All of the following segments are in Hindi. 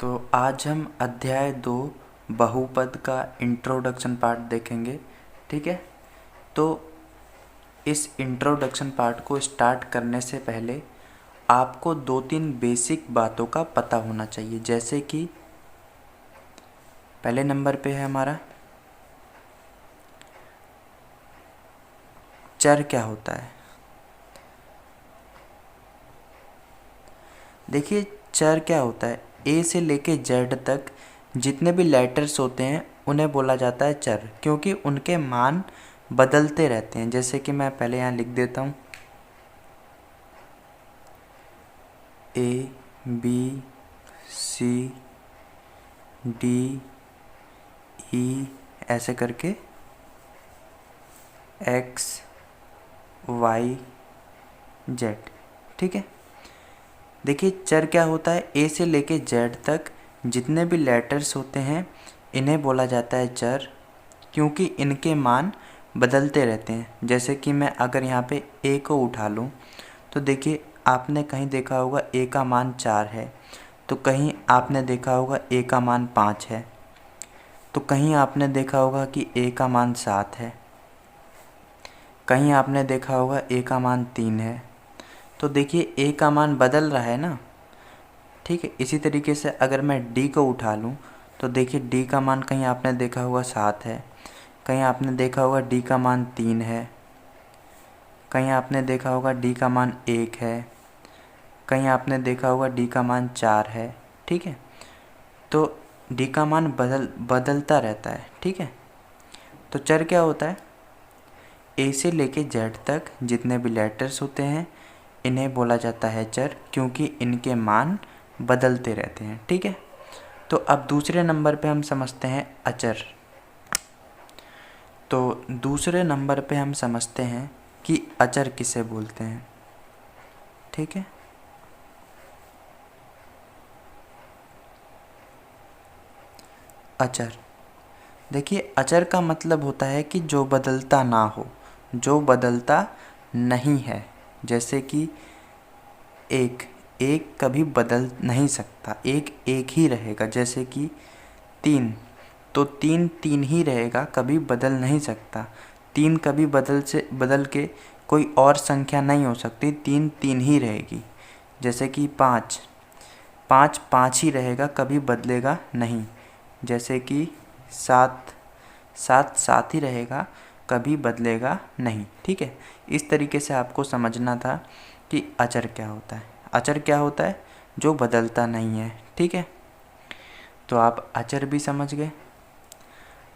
तो आज हम अध्याय 2 बहुपद का इंट्रोडक्शन पार्ट देखेंगे। ठीक है, तो इस इंट्रोडक्शन पार्ट को स्टार्ट करने से पहले आपको 2-3 बेसिक बातों का पता होना चाहिए। जैसे कि पहले नंबर पे है हमारा चर क्या होता है। देखिए, चर क्या होता है, ए से लेके जेड तक जितने भी लेटर्स होते हैं उन्हें बोला जाता है चर, क्योंकि उनके मान बदलते रहते हैं। जैसे कि मैं पहले यहाँ लिख देता हूँ A B C D E ऐसे करके एक्स वाई जेड। ठीक है, देखिए चर क्या होता है, ए से लेके जेड तक जितने भी लेटर्स होते हैं इन्हें बोला जाता है चर, क्योंकि इनके मान बदलते रहते हैं। जैसे कि मैं अगर यहाँ पे ए को उठा लूँ तो देखिए, आपने कहीं देखा होगा ए का मान 4 है, तो कहीं आपने देखा होगा ए का मान 5 है, तो कहीं आपने देखा होगा कि ए का मान 7 है, कहीं आपने देखा होगा ए का मान 3 है। तो देखिए ए का मान बदल रहा है ना। ठीक है, इसी तरीके से अगर मैं डी को उठा लूँ तो देखिए डी का मान कहीं आपने देखा होगा 7 है, कहीं आपने देखा होगा डी का मान 3 है, कहीं आपने देखा होगा डी का मान 1 है, कहीं आपने देखा होगा डी का मान 4 है। ठीक है, तो डी का मान बदलता रहता है। ठीक है, तो चर क्या होता है, ए से लेके जेड तक जितने भी लेटर्स होते हैं इन्हें बोला जाता है चर, क्योंकि इनके मान बदलते रहते हैं। ठीक है, तो अब दूसरे नंबर पे हम समझते हैं अचर। तो दूसरे नंबर पे हम समझते हैं कि अचर किसे बोलते हैं। ठीक है, अचर, देखिए अचर का मतलब होता है कि जो बदलता ना हो, जो बदलता नहीं है। जैसे कि एक एक कभी बदल नहीं सकता, एक ही रहेगा। जैसे कि 3, तो 3 3 ही रहेगा, कभी बदल नहीं सकता। 3 कभी बदल के कोई और संख्या नहीं हो सकती, 3 3 ही रहेगी। जैसे कि 5 5 5 ही रहेगा, कभी बदलेगा नहीं। जैसे कि 7 7 7 ही रहेगा, कभी बदलेगा नहीं। ठीक है, इस तरीके से आपको समझना था कि अचर क्या होता है। अचर क्या होता है, जो बदलता नहीं है। ठीक है, तो आप अचर भी समझ गए।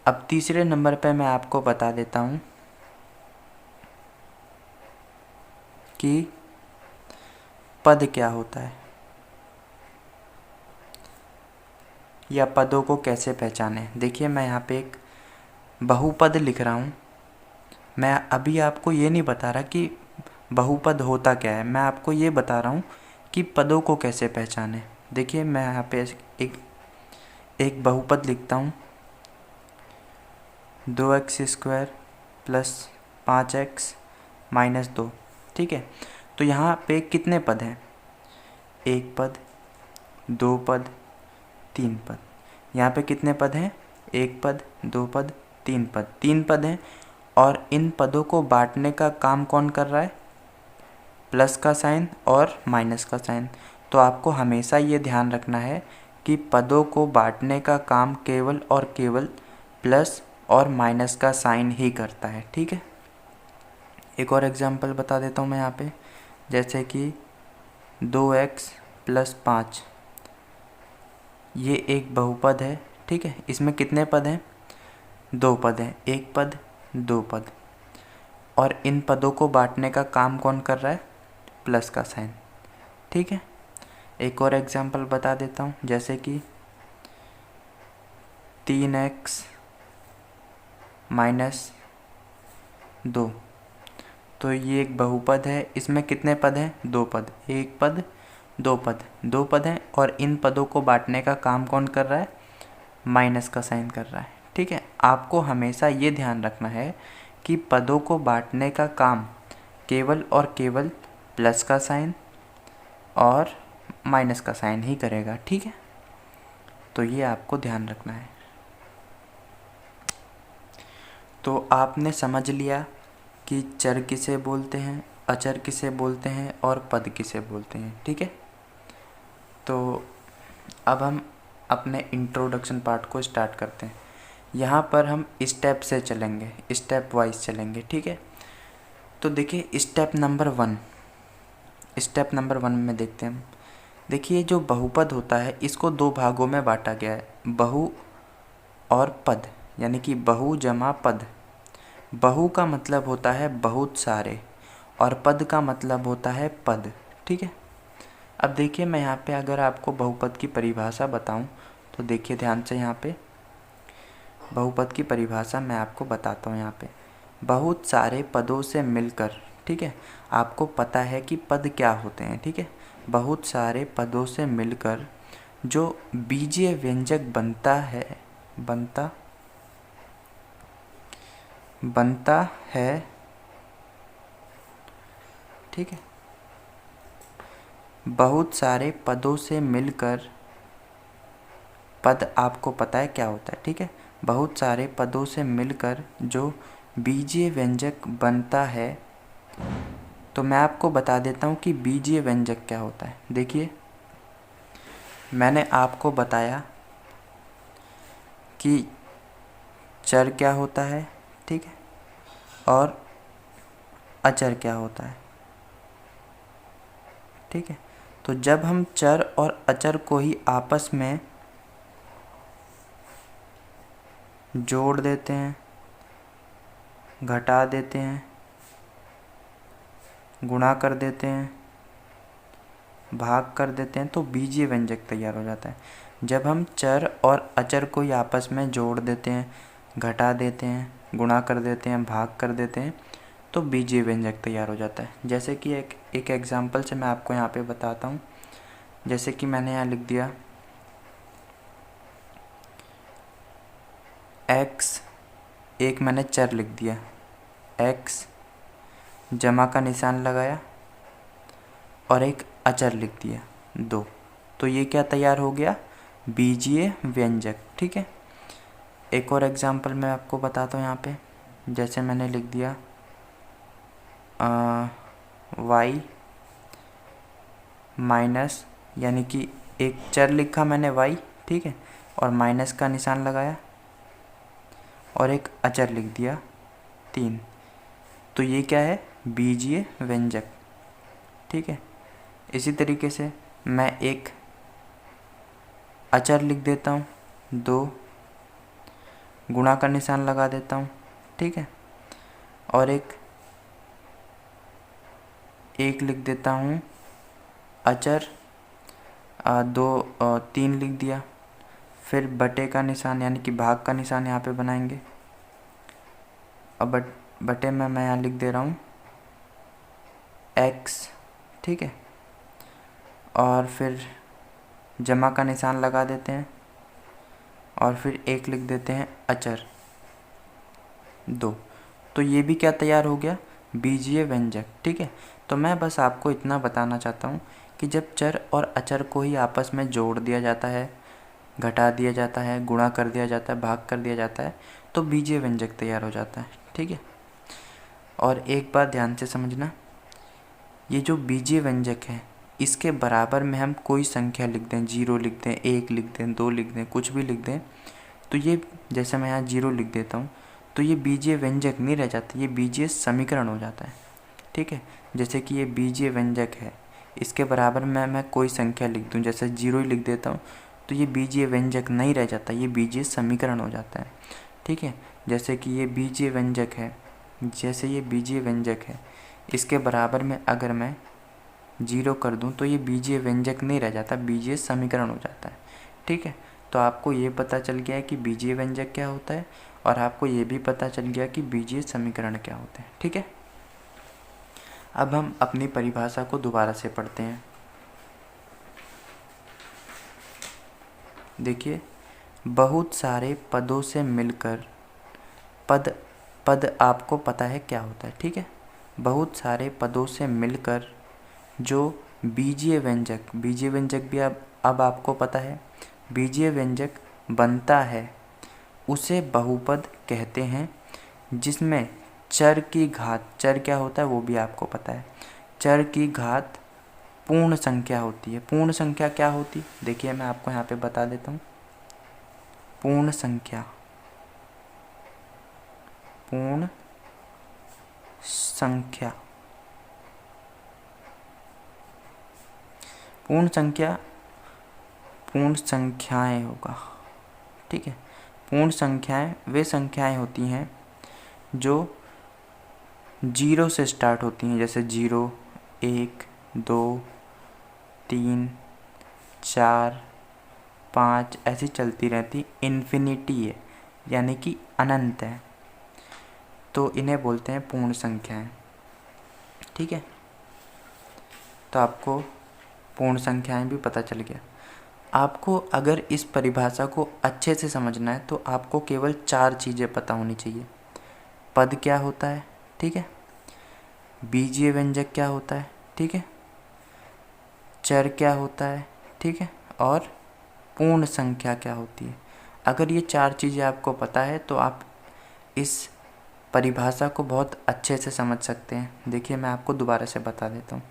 अब तीसरे नंबर पे मैं आपको बता देता हूँ कि पद क्या होता है या पदों को कैसे पहचानें। देखिए, मैं यहाँ पे एक बहुपद लिख रहा हूँ। मैं अभी आपको ये नहीं बता रहा कि बहुपद होता क्या है, मैं आपको ये बता रहा हूँ कि पदों को कैसे पहचानें। देखिए, मैं यहाँ पे एक बहुपद लिखता हूँ, 2x² प्लस 5x माइनस 2। ठीक है, तो यहाँ पे कितने पद हैं, 1 पद, 2 पद, 3 पद। यहाँ पे कितने पद हैं, 1 पद, 2 पद, 3 पद, 3 पद हैं। और इन पदों को बांटने का काम कौन कर रहा है, प्लस का साइन और माइनस का साइन। तो आपको हमेशा ये ध्यान रखना है कि पदों को बांटने का काम केवल और केवल प्लस और माइनस का साइन ही करता है। ठीक है, एक और एग्जांपल बता देता हूँ मैं यहाँ पे। जैसे कि 2x प्लस 5, ये एक बहुपद है। ठीक है, इसमें कितने पद हैं, 2 पद हैं, 1 पद, 2 पद। और इन पदों को बांटने का काम कौन कर रहा है, प्लस का साइन। ठीक है, एक और एग्जांपल बता देता हूँ। जैसे कि 3x माइनस 2, तो ये एक बहुपद है। इसमें कितने पद हैं, 2 पद, 1 पद, 2 पद, 2 पद हैं। और इन पदों को बांटने का काम कौन कर रहा है, माइनस का साइन कर रहा है। ठीक है, आपको हमेशा ये ध्यान रखना है कि पदों को बांटने का काम केवल और केवल प्लस का साइन और माइनस का साइन ही करेगा। ठीक है, तो ये आपको ध्यान रखना है। तो आपने समझ लिया कि चर किसे बोलते हैं, अचर किसे बोलते हैं और पद किसे बोलते हैं, ठीक है। तो अब हम अपने इंट्रोडक्शन पार्ट को स्टार्ट करते हैं। यहाँ पर हम स्टेप से चलेंगे, स्टेप वाइज चलेंगे, ठीक है। तो देखिए स्टेप नंबर वन में देखते हैं हम। देखिए जो बहुपद होता है इसको दो भागों में बांटा गया है, बहु और पद, यानी कि बहु जमा पद। बहु का मतलब होता है बहुत सारे और पद का मतलब होता है पद, ठीक है। अब देखिए मैं यहाँ पे अगर आपको बहुपद की परिभाषा बताऊँ तो देखिए ध्यान से, यहाँ पे बहुपद की परिभाषा मैं आपको बताता हूँ। यहाँ पे बहुत सारे पदों से मिलकर, ठीक है, आपको पता है कि पद क्या होते हैं, ठीक है। बहुत सारे पदों से मिलकर जो बीजीय व्यंजक बनता है, ठीक है। बहुत सारे पदों से मिलकर, पद आपको पता है क्या होता है, ठीक है। बहुत सारे पदों से मिलकर जो बीजीय व्यंजक बनता है, तो मैं आपको बता देता हूँ कि बीजीय व्यंजक क्या होता है। देखिए मैंने आपको बताया कि चर क्या होता है, ठीक है, और अचर क्या होता है, ठीक है। तो जब हम चर और अचर को ही आपस में जोड़ देते हैं, घटा देते हैं, गुणा कर देते हैं, भाग कर देते हैं, तो बीजीय व्यंजक तैयार हो जाता है। जब हम चर और अचर को ही आपस में जोड़ देते हैं, घटा देते हैं, गुणा कर देते हैं, भाग कर देते हैं, तो बीजीय व्यंजक तैयार हो जाता है। जैसे कि एक एग्जाम्पल से मैं आपको यहाँ पे बताता हूँ। जैसे कि मैंने यहाँ लिख दिया x, एक मैंने चर लिख दिया x, जमा का निशान लगाया और एक अचर लिख दिया 2, तो ये क्या तैयार हो गया, बीजीय व्यंजक, ठीक है। एक और एग्जाम्पल मैं आपको बताता हूँ यहाँ पे। जैसे मैंने लिख दिया y माइनस, यानी कि एक चर लिखा मैंने y, ठीक है, और माइनस का निशान लगाया और एक अचर लिख दिया 3, तो ये क्या है, बीजीय व्यंजक, ठीक है। इसी तरीके से मैं एक अचर लिख देता हूँ 2, गुणा का निशान लगा देता हूँ, ठीक है, और एक लिख देता हूँ अचर 3 लिख दिया, फिर बटे का निशान यानी कि भाग का निशान यहाँ पे बनाएंगे। अब बटे में मैं यहाँ लिख दे रहा हूँ x, ठीक है, और फिर जमा का निशान लगा देते हैं और फिर 1 लिख देते हैं अचर 2, तो ये भी क्या तैयार हो गया, बीजीय व्यंजक, ठीक है। तो मैं बस आपको इतना बताना चाहता हूँ कि जब चर और अचर को ही आपस में जोड़ दिया जाता है, घटा दिया जाता है, गुणा कर दिया जाता है, भाग कर दिया जाता है, तो बीजीय व्यंजक तैयार हो जाता है, ठीक है। और एक बात ध्यान से समझना, ये जो बीजीय व्यंजक है इसके बराबर में हम कोई संख्या लिख दें, 0 लिख दें, 1 लिख दें, 2 लिख दें, कुछ भी लिख दें, तो ये जैसे मैं यहाँ 0 लिख देता हूँ तो ये बीजीय व्यंजक नहीं रह जाता, ये बीजीय समीकरण हो जाता है, ठीक है। जैसे कि ये बीजीय व्यंजक है, इसके बराबर में मैं कोई संख्या लिख दूँ, जैसे 0 ही लिख देता हूँ, तो ये बीजीय व्यंजक नहीं रह जाता, ये बीजीय समीकरण हो जाता है, ठीक है। जैसे कि ये बीजीय व्यंजक है, जैसे ये बीजीय व्यंजक है, इसके बराबर में अगर मैं 0 कर दूं तो ये बीजीय व्यंजक नहीं रह जाता, बीजीय समीकरण हो जाता है, ठीक है। तो आपको ये पता चल गया है कि बीजीय व्यंजक क्या होता है और आपको ये भी पता चल गया कि बीजीय समीकरण क्या होते हैं, ठीक है। अब हम अपनी परिभाषा को दोबारा से पढ़ते हैं। देखिए बहुत सारे पदों से मिलकर, पद आपको पता है क्या होता है, ठीक है। बहुत सारे पदों से मिलकर जो बीजीय व्यंजक भी अब आपको पता है, बीजीय व्यंजक बनता है उसे बहुपद कहते हैं, जिसमें चर की घात, चर क्या होता है वो भी आपको पता है, चर की घात पूर्ण संख्या होती है। पूर्ण संख्या क्या होती, देखिए मैं आपको यहाँ पे बता देता हूँ। पूर्ण संख्या, पूर्ण संख्या, पूर्ण संख्या, पूर्ण संख्याएं होगा, ठीक है। पूर्ण संख्याएं वे संख्याएं होती हैं जो 0 से स्टार्ट होती हैं, जैसे 0, 1, 2, 3, 4, 5 ऐसी चलती रहती। इन्फिनिटी है यानी कि अनंत है, तो इन्हें बोलते हैं पूर्ण संख्याएं, ठीक है। तो आपको पूर्ण संख्याएं भी पता चल गया। आपको अगर इस परिभाषा को अच्छे से समझना है तो आपको केवल 4 चीज़ें पता होनी चाहिए। पद क्या होता है, ठीक है, बीजीय व्यंजक क्या होता है, ठीक है, चर क्या होता है, ठीक है, और पूर्ण संख्या क्या होती है। अगर ये 4 चीज़ें आपको पता है तो आप इस परिभाषा को बहुत अच्छे से समझ सकते हैं। देखिए मैं आपको दोबारा से बता देता हूँ।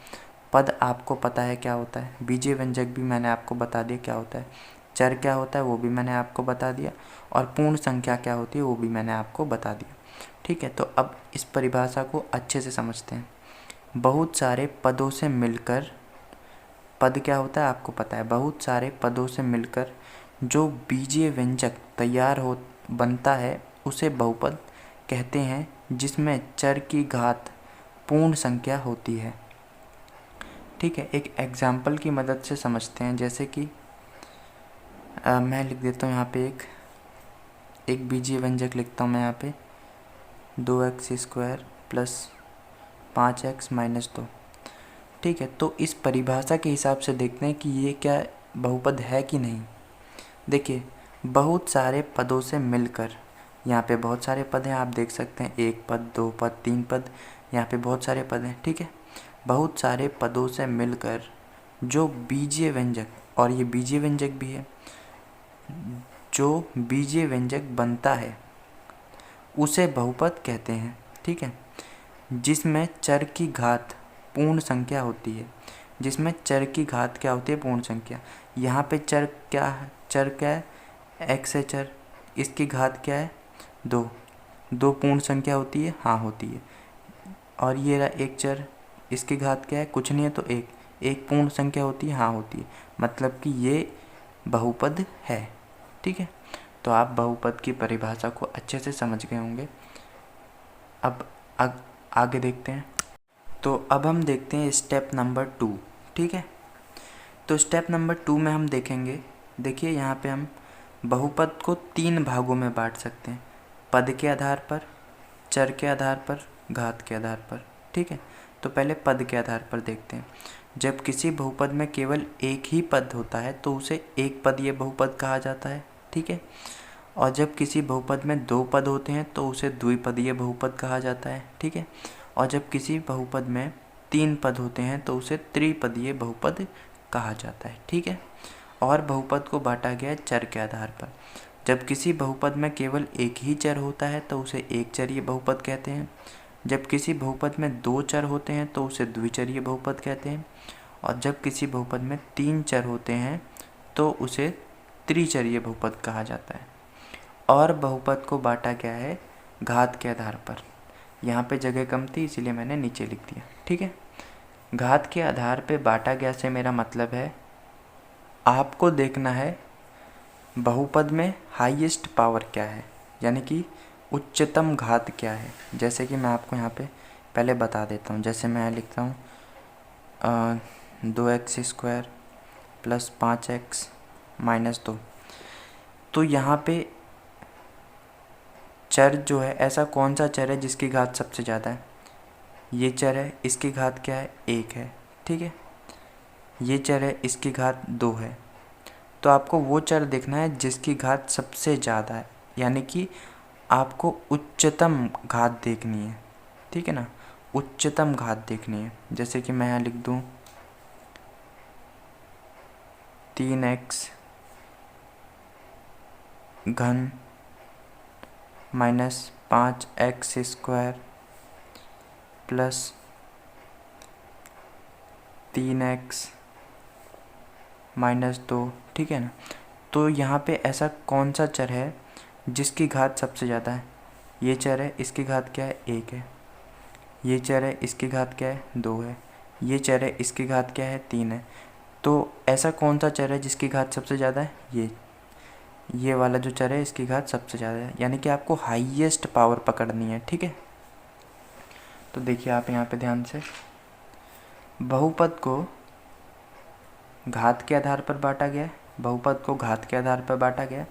पद आपको पता है क्या होता है, बीजीय व्यंजक भी मैंने आपको बता दिया क्या होता है, चर क्या होता है वो भी मैंने आपको बता दिया, और पूर्ण संख्या क्या होती है वो भी मैंने आपको बता दिया, ठीक है। तो अब इस परिभाषा को अच्छे से समझते हैं। बहुत सारे पदों से मिलकर, पद क्या होता है आपको पता है, बहुत सारे पदों से मिलकर जो बीजीय व्यंजक तैयार हो बनता है उसे बहुपद कहते हैं, जिसमें चर की घात पूर्ण संख्या होती है, ठीक है। एक एग्जाम्पल की मदद से समझते हैं, जैसे कि मैं लिख देता हूँ यहाँ पे एक बीजीय व्यंजक लिखता हूँ मैं यहाँ पे 2x² प्लस 5x माइनस 2, ठीक है। तो इस परिभाषा के हिसाब से देखते हैं कि ये क्या बहुपद है कि नहीं। देखिए बहुत सारे पदों से मिलकर, यहाँ पे बहुत सारे पद हैं, आप देख सकते हैं 1 पद, 2 पद, 3 पद, यहाँ पे बहुत सारे पद हैं, ठीक है। बहुत सारे पदों से मिलकर जो बीजीय व्यंजक, और ये बीजीय व्यंजक भी है, जो बीजीय व्यंजक बनता है उसे बहुपद कहते हैं, ठीक है, जिसमें चर की घात पूर्ण संख्या होती है। जिसमें चर की घात क्या होती है, पूर्ण संख्या। यहाँ पे चर क्या है, चर क्या है, x है चर, इसकी घात क्या है 2, 2 पूर्ण संख्या होती है, हाँ होती है। और ये रहा एक चर, इसकी घात क्या है, कुछ नहीं है, तो 1, 1 पूर्ण संख्या होती है, हाँ होती है, मतलब कि ये बहुपद है, ठीक है। तो आप बहुपद की परिभाषा को अच्छे से समझ गए होंगे। अब आगे देखते हैं। तो अब हम देखते हैं स्टेप नंबर 2, ठीक है। तो स्टेप नंबर 2 में हम देखेंगे, देखिए यहाँ पे हम बहुपद को 3 भागों में बांट सकते हैं, पद के आधार पर, चर के आधार पर, घात के आधार पर, ठीक है। तो पहले पद के आधार पर देखते हैं। जब किसी बहुपद में केवल एक ही पद होता है तो उसे एक पदीय बहुपद कहा जाता है, ठीक है। और जब किसी बहुपद में 2 पद होते हैं तो उसे द्विपदीय बहुपद कहा जाता है, ठीक है। और जब किसी बहुपद में 3 पद होते हैं तो उसे त्रिपदीय बहुपद कहा जाता है, ठीक है। और बहुपद को बांटा गया है चर के आधार पर। जब किसी बहुपद में केवल एक ही चर होता है तो उसे एक चरीय बहुपद कहते हैं। जब किसी बहुपद में 2 चर होते हैं तो उसे द्विचरीय बहुपद कहते हैं। और जब किसी बहुपद में 3 चर होते हैं तो उसे त्रिचरीय बहुपद कहा जाता है। और बहुपद को बांटा गया है घात के आधार पर। यहाँ पे जगह कम थी इसीलिए मैंने नीचे लिख दिया, ठीक है। घात के आधार पे बांटा गया से मेरा मतलब है आपको देखना है बहुपद में हाईएस्ट पावर क्या है, यानी कि उच्चतम घात क्या है। जैसे कि मैं आपको यहाँ पे पहले बता देता हूँ, जैसे मैं लिखता हूँ 2x² प्लस 5x माइनस 2। तो यहाँ पे चर जो है, ऐसा कौन सा चर है जिसकी घात सबसे ज़्यादा है, ये चर है, इसकी घात क्या है 1 है, ठीक है। ये चर है, इसकी घात 2 है। तो आपको वो चर देखना है जिसकी घात सबसे ज़्यादा है, यानी कि आपको उच्चतम घात देखनी है, ठीक है ना, उच्चतम घात देखनी है। जैसे कि मैं यहाँ लिख दूँ 3x घन minus 5x² plus 3x minus 2, ठीक है ना। तो यहाँ पे ऐसा कौन सा चर है जिसकी घात सबसे ज़्यादा है? ये चर है, इसकी घात क्या है? 1 है। ये चर है, इसकी घात क्या है? 2 है। ये चर है, इसकी घात क्या है? 3 है। तो ऐसा कौन सा चर है जिसकी घात सबसे ज़्यादा है? ये वाला जो चर है इसकी घात सबसे ज़्यादा है, यानी कि आपको हाईएस्ट पावर पकड़नी है, ठीक है। तो देखिए आप यहाँ पे ध्यान से, बहुपद को घात के आधार पर बांटा गया है, बहुपद को घात के आधार पर बांटा गया।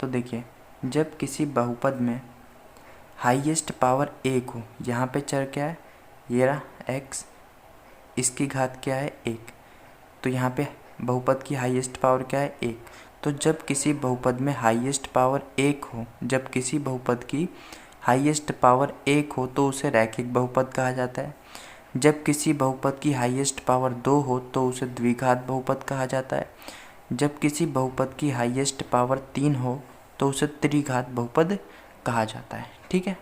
तो देखिए जब किसी बहुपद में हाईएस्ट पावर 1 हो, यहाँ पे चर क्या है? ये रहा x, इसकी घात क्या है? 1। तो यहाँ पे बहुपद की हाईएस्ट पावर क्या है? 1। तो जब किसी बहुपद में हाईएस्ट पावर 1 हो, जब किसी बहुपद की हाईएस्ट पावर 1 हो तो उसे रैखिक बहुपद कहा जाता है। जब किसी बहुपद की हाईएस्ट पावर 2 हो तो उसे द्विघात बहुपद कहा जाता है। जब किसी बहुपद की हाईएस्ट पावर 3 हो तो उसे त्रिघात बहुपद कहा जाता है, ठीक है।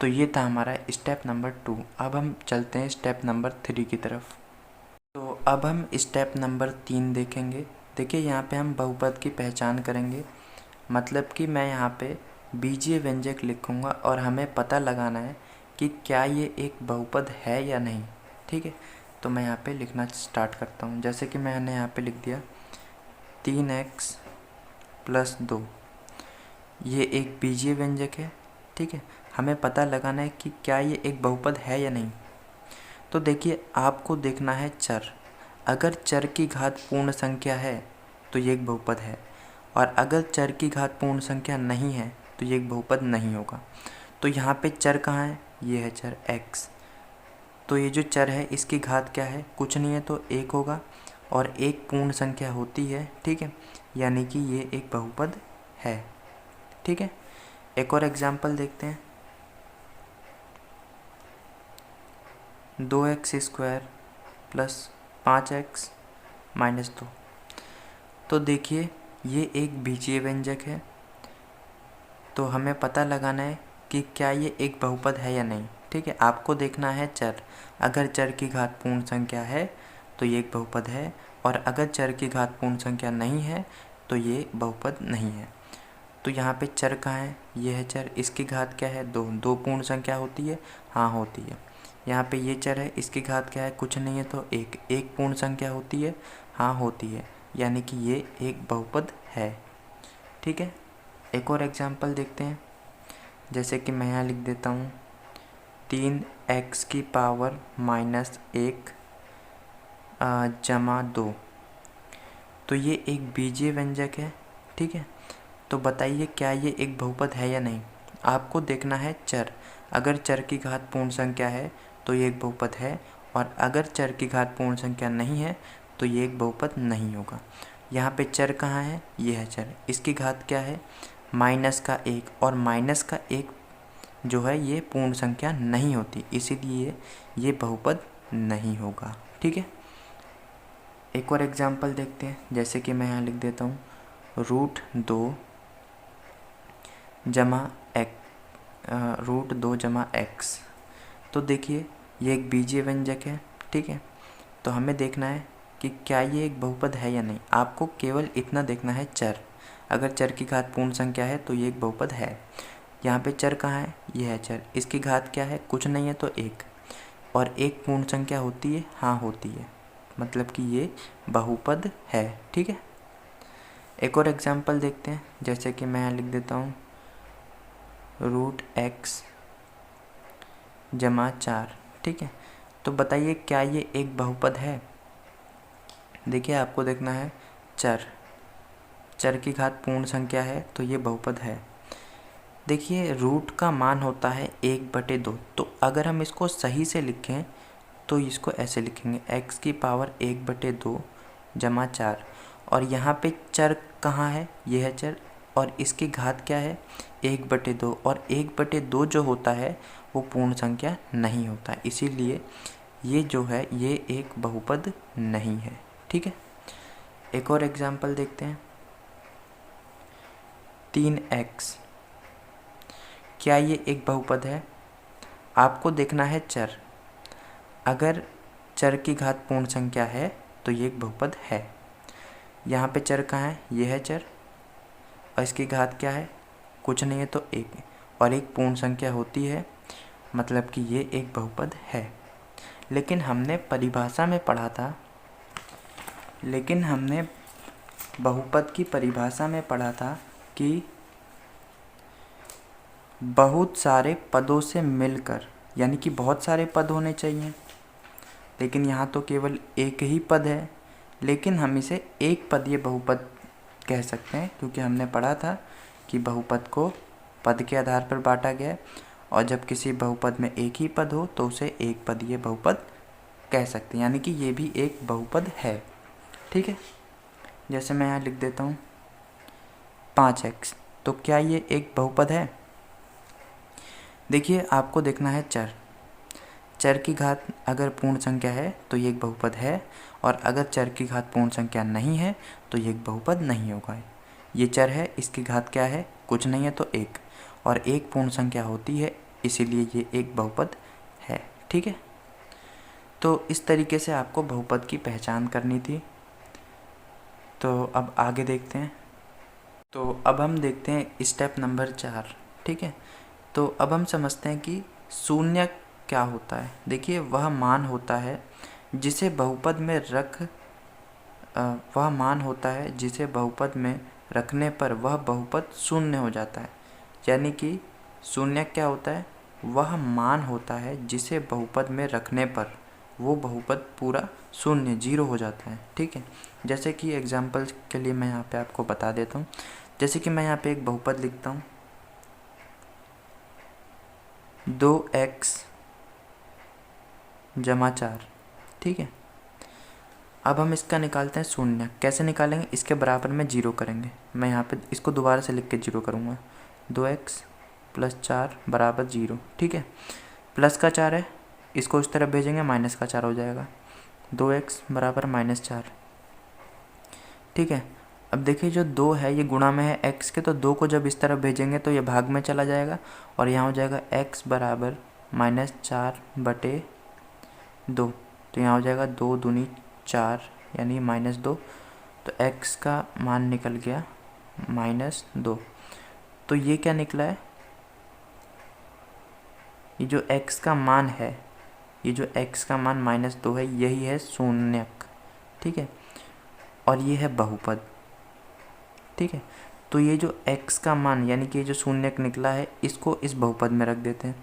तो ये था हमारा स्टेप नंबर 2। अब हम चलते हैं स्टेप नंबर 3 की तरफ। तो अब हम स्टेप नंबर 3 देखेंगे। देखिए यहाँ पे हम बहुपद की पहचान करेंगे, मतलब कि मैं यहाँ पे बीजीय व्यंजक लिखूँगा और हमें पता लगाना है कि क्या ये एक बहुपद है या नहीं, ठीक है। तो मैं यहाँ पे लिखना स्टार्ट करता हूँ। जैसे कि मैंने यहाँ पे लिख दिया 3x प्लस 2, ये एक बीजीय व्यंजक है, ठीक है। हमें पता लगाना है कि क्या ये एक बहुपद है या नहीं। तो देखिए आपको देखना है चर, अगर चर की घात पूर्ण संख्या है तो ये एक बहुपद है, और अगर चर की घात पूर्ण संख्या नहीं है तो ये एक बहुपद नहीं होगा। तो यहाँ पे चर कहाँ है? ये है चर x। तो ये जो चर है इसकी घात क्या है? कुछ नहीं है तो 1 होगा, और एक पूर्ण संख्या होती है, ठीक है, यानी कि ये एक बहुपद है, ठीक है। एक और एग्जाम्पल देखते हैं। 2x² plus 5x minus 2। तो देखिए ये एक बीजीय व्यंजक है, तो हमें पता लगाना है कि क्या ये एक बहुपद है या नहीं, ठीक है। आपको देखना है चर, अगर चर की घात पूर्ण संख्या है तो ये एक बहुपद है, और अगर चर की घात पूर्ण संख्या नहीं है तो ये बहुपद नहीं है। तो यहाँ पे चर कहाँ है? ये है चर, इसकी घात क्या है? 2। 2 पूर्ण संख्या होती है? हाँ होती है। यहाँ पे ये चर है, इसकी घात क्या है? कुछ नहीं है तो 1। 1 पूर्ण संख्या होती है? हाँ होती है, यानी कि ये एक बहुपद है, ठीक है। एक और एग्जाम्पल देखते हैं। जैसे कि मैं यहाँ लिख देता हूँ 3x की पावर माइनस 1 जमा 2। तो ये एक बीजीय व्यंजक है, ठीक है। तो बताइए क्या ये एक बहुपद है या नहीं। आपको देखना है चर, अगर चर की घात पूर्ण संख्या है तो ये एक बहुपद है, और अगर चर की घात पूर्ण संख्या नहीं है तो ये एक बहुपद नहीं होगा। यहाँ पे चर कहाँ है? ये है चर, इसकी घात क्या है? -1, और -1 जो है ये पूर्ण संख्या नहीं होती, इसीलिए ये बहुपद नहीं होगा, ठीक है। एक और एग्जाम्पल देखते हैं। जैसे कि मैं यहाँ लिख देता हूँ √2 जमा x। तो देखिए ये एक बीजीय व्यंजक है, ठीक है। तो हमें देखना है कि क्या ये एक बहुपद है या नहीं। आपको केवल इतना देखना है चर, अगर चर की घात पूर्ण संख्या है तो ये एक बहुपद है। यहाँ पे चर कहाँ है? ये है चर, इसकी घात क्या है? कुछ नहीं है तो 1, और एक पूर्ण संख्या होती है? हाँ होती है, मतलब कि ये बहुपद है, ठीक है। एक और एग्जाम्पल देखते हैं। जैसे कि मैं यहाँ लिख देता हूँ √x जमा 4, ठीक है। तो बताइए क्या ये एक बहुपद है। देखिए आपको देखना है चर की घात पूर्ण संख्या है तो ये बहुपद है। देखिए रूट का मान होता है 1/2, तो अगर हम इसको सही से लिखें तो इसको ऐसे लिखेंगे x की पावर 1/2 जमा 4, और यहाँ पे चर कहाँ है? ये है चर, और इसकी घात क्या है? 1/2, और 1/2 जो होता है वो पूर्ण संख्या नहीं होता, इसीलिए ये जो है ये एक बहुपद नहीं है, ठीक है। एक और एग्जाम्पल देखते हैं। 3x, क्या ये एक बहुपद है? आपको देखना है चर। अगर चर की घात पूर्ण संख्या है तो ये एक बहुपद है। यहाँ पे चर कहाँ है? ये है चर, और इसकी घात क्या है? कुछ नहीं है तो 1, और एक पूर्ण संख्या होती है, मतलब कि ये एक बहुपद है। लेकिन हमने परिभाषा में पढ़ा था, बहुपद की परिभाषा में पढ़ा था कि बहुत सारे पदों से मिलकर, यानी कि बहुत सारे पद होने चाहिए। लेकिन यहाँ तो केवल एक ही पद है, लेकिन हम इसे एक पदीय बहुपद कह सकते हैं, क्योंकि हमने पढ़ा था कि बहुपद को पद के आधार पर बांटा गया है, और जब किसी बहुपद में एक ही पद हो तो उसे एक पदीय बहुपद कह सकते हैं, यानी कि ये भी एक बहुपद है। ठीक है, जैसे मैं यहाँ लिख देता हूँ 5x, तो क्या ये एक बहुपद है? देखिए, आपको देखना है चर की घात अगर पूर्ण संख्या है तो ये एक बहुपद है, और अगर चर की घात पूर्ण संख्या नहीं है तो ये एक बहुपद नहीं होगा। ये चर है, इसकी घात क्या है? कुछ नहीं है तो 1, और एक पूर्ण संख्या होती है, इसीलिए ये एक बहुपद है। ठीक है, तो इस तरीके से आपको बहुपद की पहचान करनी थी। तो अब आगे देखते हैं। तो अब हम देखते हैं स्टेप नंबर 4। ठीक है, तो अब हम समझते हैं कि शून्य क्या होता है। देखिए, वह मान होता है जिसे बहुपद में रखने पर वह बहुपद शून्य हो जाता है। यानी कि शून्य क्या होता है? वह मान होता है जिसे बहुपद में रखने पर वो बहुपद पूरा शून्य, 0 हो जाता है। ठीक है, जैसे कि एग्जाम्पल के लिए मैं यहाँ पे आपको बता देता हूँ। जैसे कि मैं यहाँ पे एक बहुपद लिखता हूँ 2x जमा 4। ठीक है, अब हम इसका निकालते हैं शून्य। कैसे निकालेंगे? इसके बराबर में 0 करेंगे। मैं यहाँ पे इसको दोबारा से लिख के 0 करूँगा। 2x + 4 = 0। ठीक है, प्लस का 4 है, इसको इस तरफ भेजेंगे, माइनस का 4 हो जाएगा। 2x = -4। ठीक है, अब देखिए जो 2 है ये गुणा में है x के, तो 2 को जब इस तरफ भेजेंगे तो ये भाग में चला जाएगा, और यहाँ हो जाएगा x = -4/2। तो यहाँ हो जाएगा 2 दूनी 4, यानी -2। तो x का मान निकल गया -2। तो ये क्या निकला है? ये जो x का मान है, ये जो x का मान -2 है, यही है शून्यक। ठीक है, और ये है बहुपद। ठीक है, तो ये जो x का मान, यानी कि ये जो शून्यक निकला है, इसको इस बहुपद में रख देते हैं,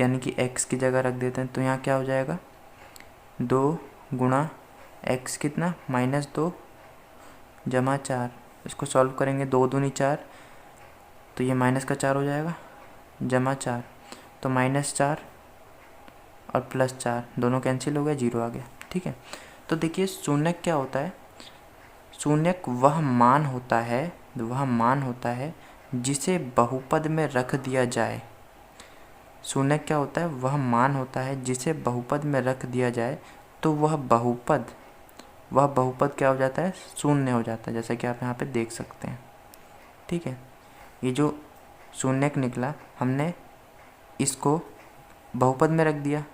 यानी कि x की जगह रख देते हैं। तो यहाँ क्या हो जाएगा? 2 गुणा x कितना? -2 जमा 4। इसको सॉल्व करेंगे, 2 दूनी 4, तो ये माइनस का 4 हो जाएगा, जमा 4। तो -4 और +4 दोनों कैंसिल हो गए, 0 आ गया। ठीक है, तो देखिए शून्यक क्या होता है? शून्यक वह मान होता है जिसे बहुपद में रख दिया जाए। शून्यक क्या होता है? वह मान होता है जिसे बहुपद में रख दिया जाए, तो वह बहुपद क्या हो जाता है? शून्य हो जाता है, जैसा कि आप यहाँ पे देख सकते हैं। ठीक है, ये जो शून्यक निकला, हमने इसको बहुपद में रख दिया,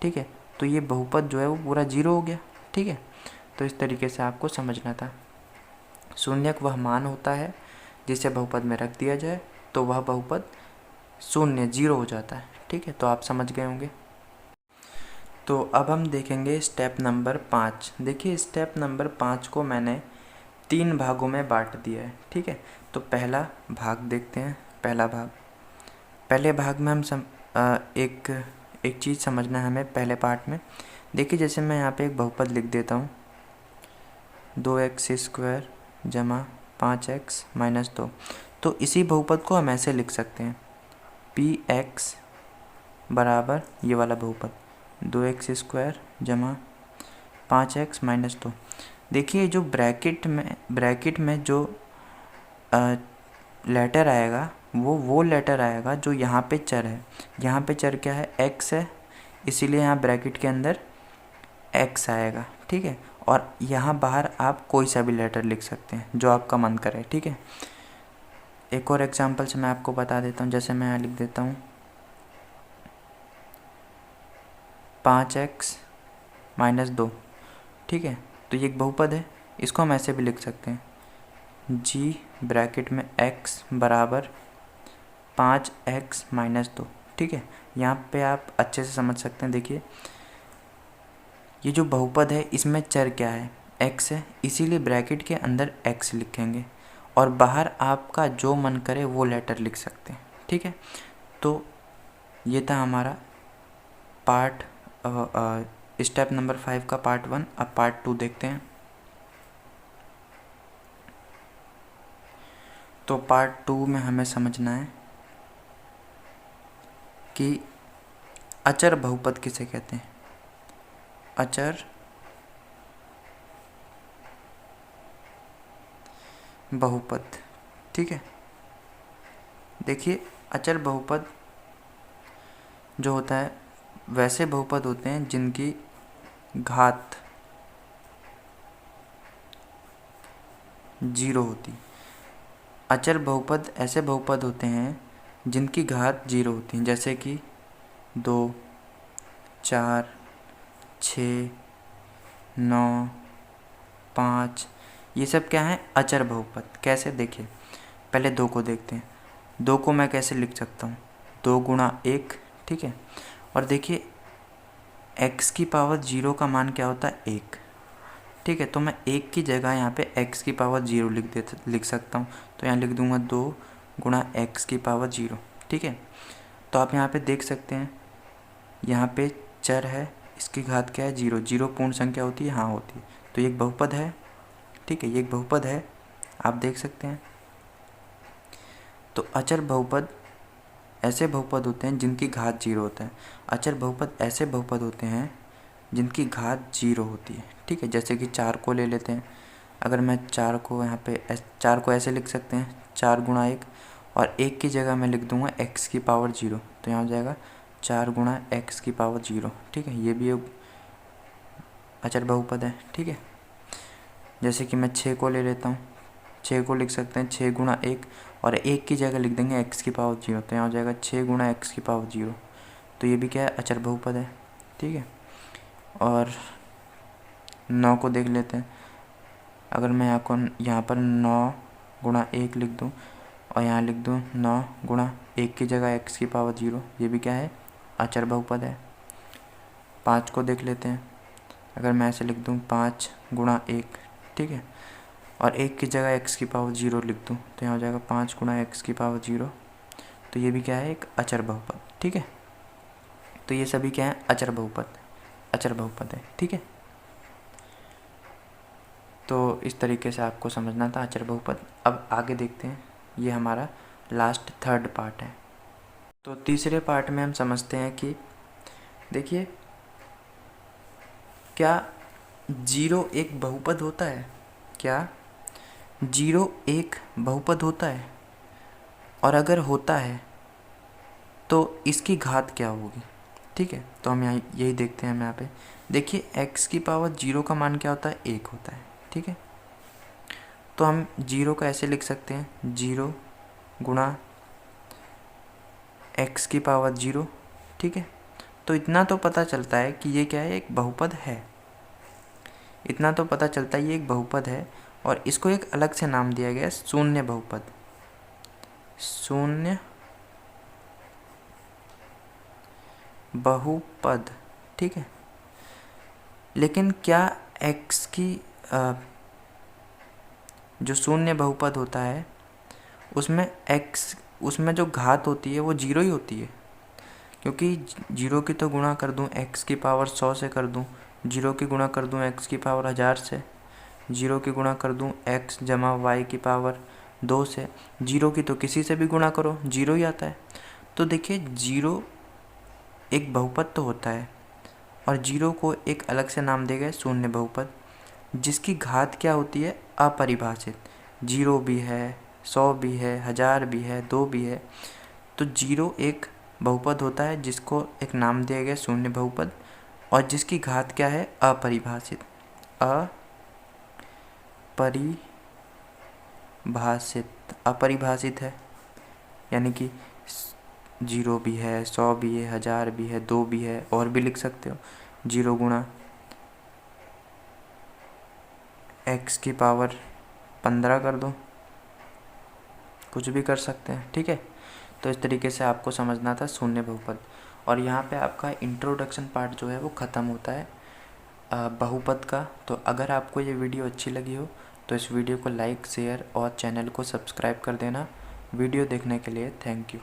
ठीक है, तो ये बहुपद जो है वो पूरा 0 हो गया। ठीक है, तो इस तरीके से आपको समझना था। शून्यक वह मान होता है जिसे बहुपद में रख दिया जाए, तो वह बहुपद शून्य 0 हो जाता है। ठीक है, तो आप समझ गए होंगे। तो अब हम देखेंगे स्टेप नंबर 5। देखिए, स्टेप नंबर 5 को मैंने 3 भागों में बांट दिया है। ठीक है, तो पहला भाग देखते हैं। पहले भाग में हम एक चीज़ समझना है हमें पहले पार्ट में। देखिए, जैसे मैं यहाँ पे एक बहुपद लिख देता हूँ 2x² जमा 5x - 2। तो इसी बहुपद को हम ऐसे लिख सकते हैं px बराबर ये वाला बहुपद 2x² जमा 5x - 2। देखिए, जो ब्रैकेट में जो लेटर आएगा वो लेटर आएगा जो यहाँ पे चर है। यहाँ पे चर क्या है? x है, इसीलिए यहाँ ब्रैकेट के अंदर x आएगा। ठीक है, और यहाँ बाहर आप कोई सा भी लेटर लिख सकते हैं जो आपका मन करे, ठीक है। एक और एग्जांपल से मैं आपको बता देता हूँ, जैसे मैं यहाँ लिख देता हूँ 5x - 2, ठीक है। तो ये एक बहुपद है, इसको हम ऐसे भी लिख सकते हैं g ब्रैकेट में x बराबर 5x - 2, ठीक है। यहाँ पे आप अच्छे से समझ सकते हैं। देखिए ये जो बहुपद है इसमें चर क्या है, x है, इसीलिए ब्रैकेट के अंदर x लिखेंगे और बाहर आपका जो मन करे वो लेटर लिख सकते हैं, ठीक है। तो ये था हमारा पार्ट स्टेप नंबर 5 का पार्ट 1। अब पार्ट 2 देखते हैं। तो पार्ट 2 में हमें समझना है कि अचर बहुपद किसे कहते हैं। अचर बहुपद, ठीक है। देखिए अचर बहुपद जो होता है वैसे बहुपद होते हैं जिनकी घात 0 होती। अचर बहुपद ऐसे बहुपद होते हैं जिनकी घात 0 होती है, जैसे कि 2, 4, 6, 9, 5, ये सब क्या है, अचर बहुपद। कैसे, देखिए पहले 2 को देखते हैं। 2 को मैं कैसे लिख सकता हूँ, 2 गुणा 1, ठीक है। और देखिए x की पावर 0 का मान क्या होता है, 1, ठीक है। तो मैं 1 की जगह यहाँ पे x की पावर 0 लिख सकता हूँ। तो यहाँ लिख दूँगा 2 गुणा x की पावर 0, ठीक है। तो आप यहाँ पे देख सकते हैं, यहाँ पे चर है, इसकी घात क्या है, 0। 0 पूर्ण संख्या होती है, हाँ होती है। तो ये एक बहुपद है, ठीक है, ये एक बहुपद है, आप देख सकते हैं। तो अचर बहुपद ऐसे बहुपद होते हैं जिनकी घात 0 होता है। अचर बहुपद ऐसे बहुपद होते हैं जिनकी घात 0 होती है, ठीक है। जैसे कि 4 को ले लेते हैं। अगर मैं 4 को यहाँ पे 4 को ऐसे लिख सकते हैं, 4 गुणा 1, और 1 की जगह मैं लिख दूँगा x की पावर 0। तो यहाँ हो जाएगा 4 गुणा x की पावर 0, ठीक है। ये भी एक अचर बहुपद है, ठीक है। जैसे कि मैं 6 को ले लेता हूँ, 6 को लिख सकते हैं 6 गुणा 1, और 1 की जगह लिख देंगे x की पावर 0। तो यहाँ हो जाएगा 6 गुणा x की पावर 0। तो ये भी क्या है, अचर बहुपद है, ठीक है। और 9 को देख लेते हैं। अगर मैं यहाँ पर 9 गुणा 1 लिख दूँ और यहाँ लिख दूँ 9 गुणा 1 की जगह x की पावर 0, ये भी क्या है, अचर बहुपद है। 5 को देख लेते हैं। अगर मैं ऐसे लिख दूँ 5 गुणा 1, ठीक है, और 1 की जगह x की पावर 0 लिख दूँ, तो यहाँ हो जाएगा 5 गुणा x की पावर 0। तो ये भी क्या है, एक अचर बहुपद, ठीक है। तो ये सभी क्या है, अचर बहुपद है, ठीक है। तो इस तरीके से आपको समझना था अचर बहुपद। अब आगे देखते हैं, ये हमारा लास्ट 3rd पार्ट है। तो तीसरे पार्ट में हम समझते हैं कि देखिए क्या 0 एक बहुपद होता है, क्या 0 एक बहुपद होता है, और अगर होता है तो इसकी घात क्या होगी, ठीक है। तो हम यहाँ यही देखते हैं। हम यहाँ पे देखिए x की पावर 0 का मान क्या होता है, 1 होता है, ठीक है। तो हम 0 का ऐसे लिख सकते हैं 0 गुणा x की पावर 0, ठीक है। तो इतना तो पता चलता है कि ये क्या है, एक बहुपद है। इतना तो पता चलता है ये एक बहुपद है, और इसको एक अलग से नाम दिया गया है, शून्य बहुपद। शून्य बहुपद, ठीक है। लेकिन क्या x की जो शून्य बहुपद होता है उसमें जो घात होती है वो 0 ही होती है, क्योंकि 0 की तो गुणा कर दूं x की पावर 100 से कर दूं, 0 की गुणा कर दूं x की पावर 1000 से, 0 की गुणा कर दूं x जमा y की पावर 2 से, 0 की तो किसी से भी गुणा करो 0 ही आता है। तो देखिए 0 एक बहुपद तो होता है, और 0 को एक अलग से नाम दिया गया शून्य बहुपद, जिसकी घात क्या होती है, अपरिभाषित। 0 भी है, 100 भी है, 1000 भी है, 2 भी है। तो 0 एक बहुपद होता है जिसको एक नाम दिया गया शून्य बहुपद, और जिसकी घात क्या है, अपरिभाषित। अपरिभाषित है, यानी कि 0 भी है, 100 भी है, 1000 भी है, 2 भी है, और भी लिख सकते हो। 0 गुणा x की पावर 15 कर दो, कुछ भी कर सकते हैं, ठीक है। तो इस तरीके से आपको समझना था शून्य बहुपद। और यहाँ पे आपका इंट्रोडक्शन पार्ट जो है वो ख़त्म होता है बहुपद का। तो अगर आपको ये वीडियो अच्छी लगी हो तो इस वीडियो को लाइक, शेयर और चैनल को सब्सक्राइब कर देना। वीडियो देखने के लिए थैंक यू।